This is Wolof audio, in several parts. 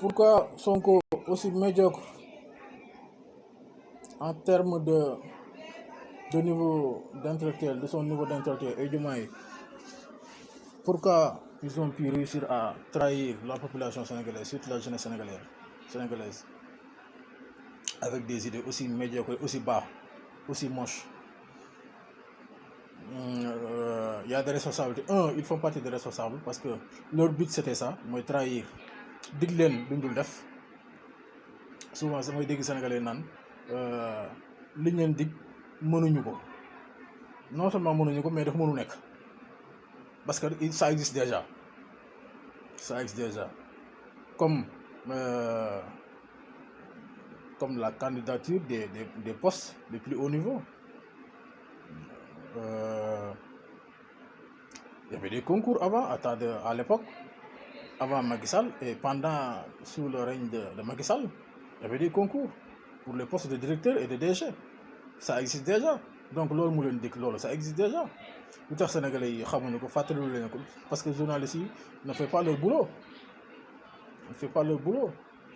Pourquoi Sonko aussi médiocre en termes de niveau d'intellectuel, de son niveau d'intellectuel et Diomaye, pourquoi ils ont pu réussir à trahir la population sénégalaise, surtout la jeunesse sénégalaise, avec des idées aussi médiocres, aussi bas, aussi moches. Il y a des responsabilités. Ils font partie des responsables parce que leur but c'était ça, moi trahir. Dig leen duñ dul def souvent samay dégg sénégalais naan liñ leen dig mënuñu ko, non seulement mënuñu ko mais dafa mënu nekk parce que ça existe déjà, comme la candidature des postes de plus haut niveau. Il y avait des concours avant, à l'époque, avant Macky Sall et sous le règne de Macky Sall, il y avait des concours pour les postes de directeur et de DG. Ça existe déjà. Donc, ça existe déjà. Les Sénégalais, parce que les journalistes ne font pas leur boulot.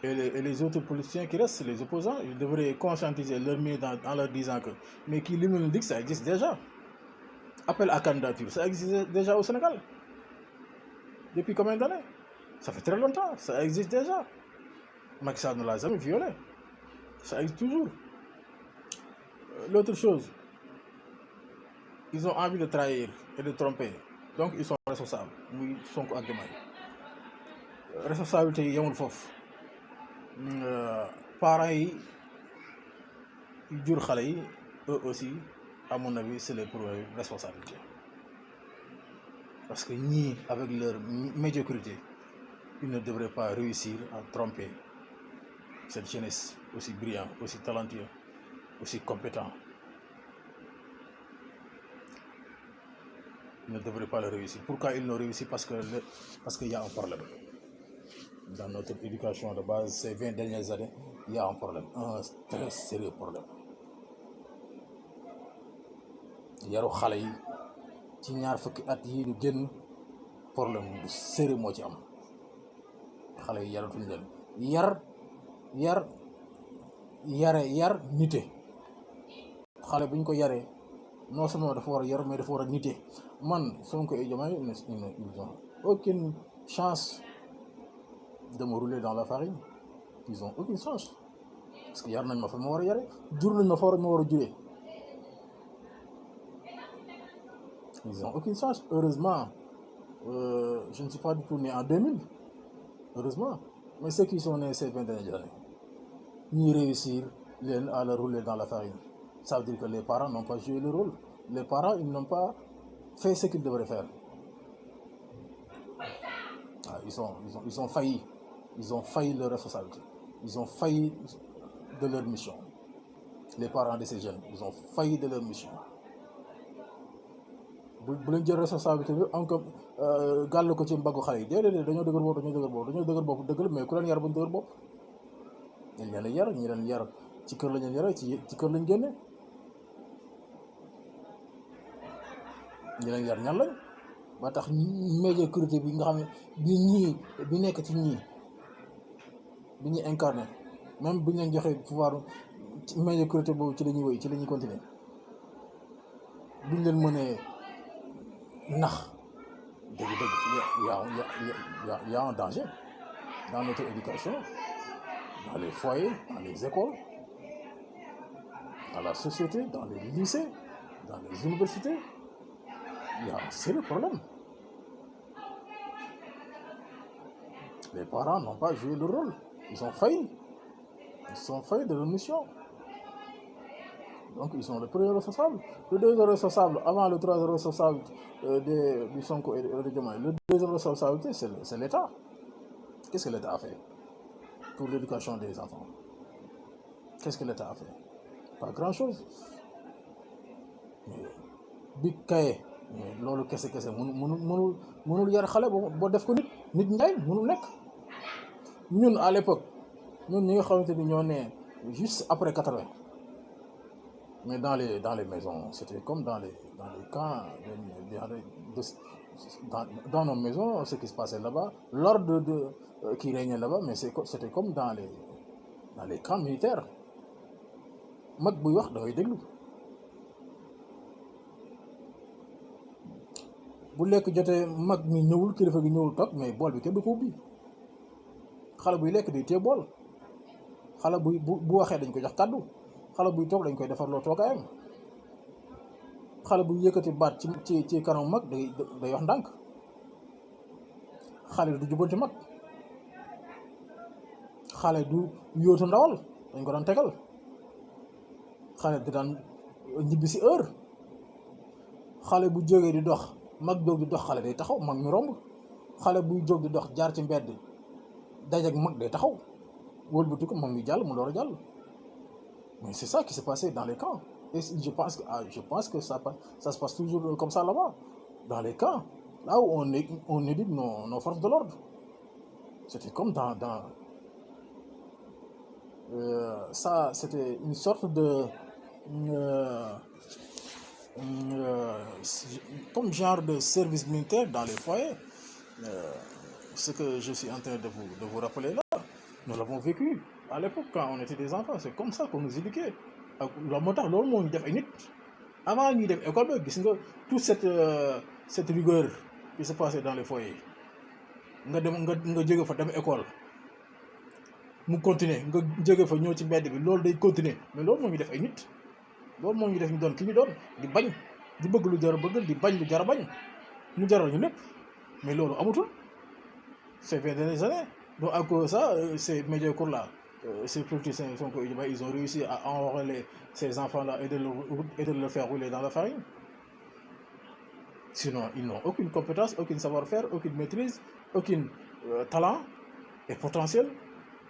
Et les autres politiciens qui restent, les opposants, ils devraient conscientiser leur mieux en leur disant que, mais qui lui dit que ça existe déjà. Appel à candidature, ça existe déjà au Sénégal. Depuis combien d'années? Ça fait très longtemps, ça existe déjà. Macky Sall ne l'a jamais violé. Ça existe toujours. L'autre chose, ils ont envie de trahir et de tromper. Donc ils sont responsables. Ils sont actuellement. Responsabilité, il y a parents yi jur xale yi, eux aussi, à mon avis, c'est les premières responsabilités. Parce que ni avec leur médiocrité, ils ne devraient pas réussir à tromper cette jeunesse aussi brillante, aussi talentueuse, aussi compétente. Ils ne devraient pas le réussir. Pourquoi ils l'ont réussi? Parce qu'il y a un problème. Dans notre éducation de base, ces 20 dernières années, il y a un problème, un très sérieux problème. Yaru xale yi ci ñaar fukki at yi ñu génn problème bu sérieux moo ci am. Xale yi yaratuñ leen. Yar nite. Xale bu ñu ko yaree non seulement dafa war a yar mais dafa war a nite. Man Sonko et Diomaye, ils n'ont aucune chance de me rouler dans la farine. Ils n'ont aucune chance. Parce que yar nañ ma fa ma war a yare, jur nañ ma fa ma war a juree. Ils n'ont aucune chance. Heureusement, je ne suis pas du tout né en 2000. Heureusement. Mais ceux qui sont nés ces 20 dernières années, ni réussir à le rouler dans la farine. Ça veut dire que les parents n'ont pas joué le rôle. Les parents, ils n'ont pas fait ce qu'ils devraient faire. Ils ont failli. Ils ont failli leur responsabilité. Ils ont failli de leur mission. Les parents de ces jeunes, ils ont failli de leur mission. bu leen jël responsabilité bi encore gàll ko ci mbaggu xale yi déedéet dañoo dëgër bopp dëgg la mais ku leen yar ba ñu dëgër bopp dañ leen a yar ñi leen yar ci kër lañ leen yare ci kër lañ génne ñi leen yar ñan lañ ba tax médiocrité bi nga xam ne bi nekk ci ñii bi ñuy incarné même bu ñu leen joxee pouvoir médiocrité boobu ci la ñuy wéy ci la ñuy continuer buñ leen mënee nax dëgg-dëgg il y a un danger dans notre éducation, dans les foyers, dans les écoles, dans la société, dans les lycées, dans les universités. Il y a un sérieux problème. Les parents n'ont pas joué le rôle. Ils ont failli. Ils sont faillis de leur mission. Donc ils sont les premiers responsables. Le deuxième responsable, avant le troisième responsable du Sonko et de Diomaye, le deuxième responsabilité, c'est l'État. Qu'est-ce que l'État a fait pour l'éducation des enfants? Qu'est-ce que l'État a fait? Pas grand-chose. Mais big kaye, mais loolu kese mënul yar xale boo def ko nit njaay mënul nekk. Ñun à l'époque ñun ñi nga xamante ni ñoo ne juste après 80. Mais dans les maisons, c'était comme dans les camps dans nos maisons, ce qui se passait là-bas, l'ordre qui régnait là-bas, mais c'était comme dans les camps militaires. Mag buy wax da ngay déglu bu lekk jotee mag mi ñëwul kilifa gi ñëwul toog mais bool bi kenn du ko ubbi xale buy lekk day téye bool xale bu waxee dañ koy jox kàddu xale buy toog dañ koy defarloo toogaayam xale buy yëkkati baat ci kanam mag day wax ndànk xale du jubanti mag xale du yóotu ndawal dañ ko daan tegal xale di daan ñibbi si heure xale bu jógee di dox mag jóg di dox xale day taxaw mag mi romb xale buy jóg di dox jaar ci mbedd dajak mag day taxaw wëlbati ko mag mi jàll mu door a jàll mais c'est ça qui s'est passé dans les camps et je pense que ça se passe toujours comme ça là-bas dans les camps là où on éduque nos forces de l'ordre c'était comme ça c'était une sorte de comme genre de service militaire dans les foyers. Ce que je suis en train de vous rappeler là, nous l'avons vécu à l'époque quand on était des enfants. C'est comme ça qu'on nous éduquait. La moo tax loolu moo ñu def ay nit avant ñuy dem école ba gis nga toute cette rigueur qui se passait dans les foyers nga jóge fa dem école mu continuer nga jóge fa ñëw ci mbedd bi loolu day continuer mais loolu moo ñu def ay nit loolu moo ñu def ñu doon ki ñu doon di bañ di bëgg lu jar a bëgg di bañ lu jar a bañ mu jaral ñu lépp mais loolu amatul ces 20 dernières années donc à cause de ça ces médiocres là ces politiciens ils ont réussi à enrôler ces enfants là et de le faire rouler dans la farine. Sinon ils n'ont aucune compétence, aucun savoir-faire, aucune maîtrise, aucun talent et potentiel,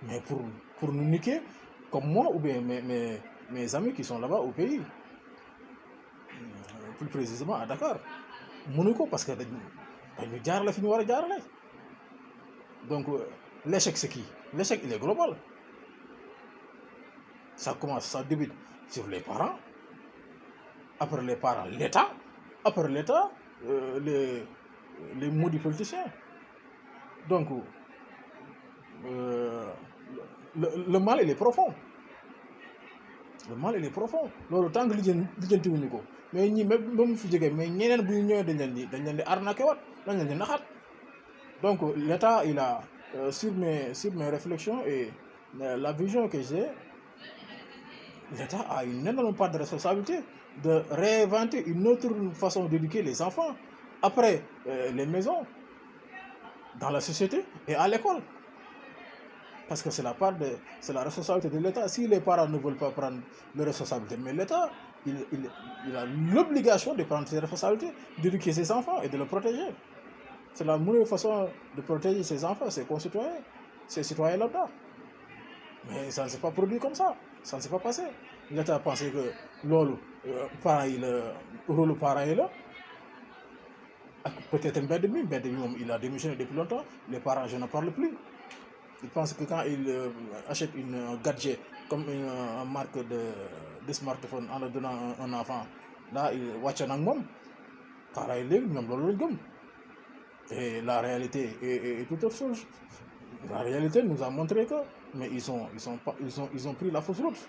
mais pour nous niquer comme moi ou bien mes amis qui sont là-bas au pays, plus précisément à Dakar mënu ko parce que dañu jaarale fi ñu war a jaarale. Donc l'échec c'est qui? L'échec il est global. Ça débute sur les parents, après les parents l'État, après l'État les maudits politiciens. Donc le mal il est profond. Le mal il est profond. loolu tant que lijjantiwuñu ko mais ñi même fi jógee mais ñeneen bu ñu ñëwee dañ leen di arnaqué waat dañ leen di naxaat. Donc l'État il a sur mes réflexions et la vision que j'ai, l'État a une énorme part de responsabilité de réinventer une autre façon d'éduquer les enfants après les maisons, dans la société et à l'école. Parce que c'est la responsabilité de l'État. Si les parents ne veulent pas prendre leurs responsabilités, mais l'État, il a l'obligation de prendre ses responsabilités, d'éduquer ses enfants et de le protéger. C'est la meilleure façon de protéger ses enfants, ses concitoyens, ses citoyens là-bas. Mais ça ne s'est pas produit comme ça. Ça ne s'est pas passé. L'État a pensé que le rôle parent est là. Peut-être il a démissionné depuis longtemps. Les parents, je n'en parle plus. Ils pensent que quand ils achètent une gadget comme une marque de smartphone en leur donnant un enfant, là, ils watchent un mom. Pareil, et la réalité est toute autre chose. La réalité nous a montré que, mais ils ont pris la fausse route.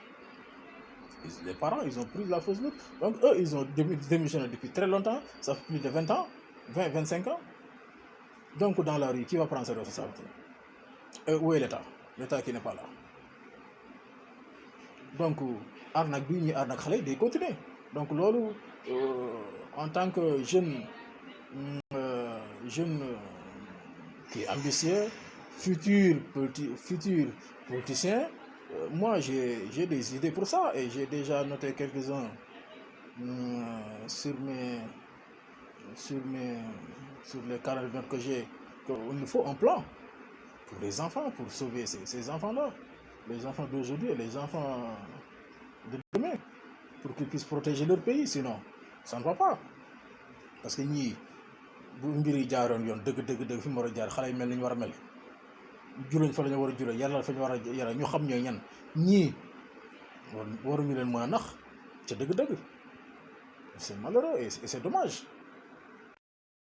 Les parents, ils ont pris la fausse route. Donc eux, ils ont démissionné depuis très longtemps. Ça fait plus de 20 ans, 25 ans. Donc dans la rue, qui va prendre ses responsabilités? Où est l'État? L'État qui n'est pas là. Donc arnaque bi ñi arnaque xale day continuer. Donc loolu en tant que jeune qui est ambitieux, futur politicien, moi j'ai des idées pour ça et j'ai déjà noté quelques-uns sur les carnets de notes que j'ai, qu'il nous faut un plan pour les enfants, pour sauver ces enfants-là, les enfants d'aujourd'hui et les enfants de demain, pour qu'ils puissent protéger leur pays. Sinon ça ne va pas, parce que ñii bu mbir yi jaaroon yoon dëgg fi mu war a jaar xale yi mel ni ñu war a mel, julañ fa la ñu war a jula, yàlla fa ñu war a yàlla, ñu xam ñooy ñan. ñii waruñu leen mën a nax ca dëgg-dëgg. C'est malheureux et c'est dommage.